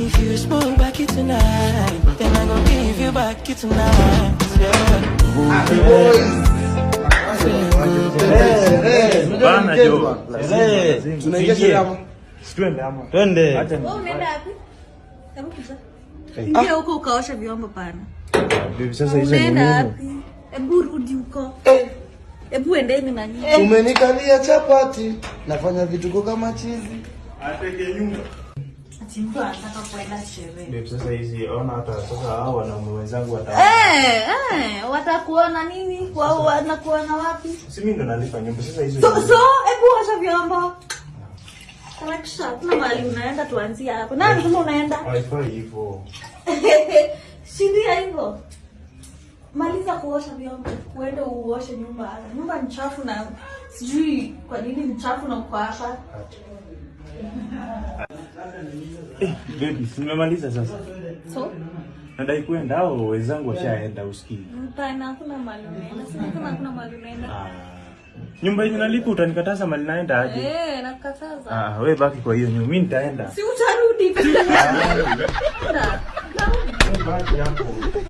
If you smoke back it tonight, then I gon' give you back it tonight. Happy boys. Bana jo. Tunaingia shamba. Twende ama. Twende. Wewe unaenda wapi? Hebu kuja. Ingia huko ukaosha vyombo pana. Bibi sasa hizo ni Unaenda nini? wapi? Hebu rudi huko. Hebu endeni na nini? Umenikalia chapati. Nafanya vituko kama chizi. Ateke nyumba. Ati mtu anataka kwenda sherehe. Bibi sasa hizi ona hata sasa hao wanaume wenzangu Watakuona nini? Wao wanakuona wapi? Si mimi ndo nalipa nyumba sasa hizo. So, hebu osha vyombo. Kalakisha, kuna mahali unaenda tuanzie hapo. Nani kama unaenda? Haifai hivyo. Shindia hivyo. Maliza kuosha vyombo. Uende uoshe nyumba. Nyumba ni chafu na sijui kwa nini ni chafu na uko hapa. Baby, nimemaliza sasa. So, Nadai kwenda au wenzangu washaenda usikii. mpana hakuna mahali unaenda. Sasa kama hakuna mahali unaenda. Nyumba yenye nalipa utanikataza mahali naenda aje? Nakataza. Wewe baki kwa hiyo nyumba, mimi nitaenda. Si utarudi. Baki hapo.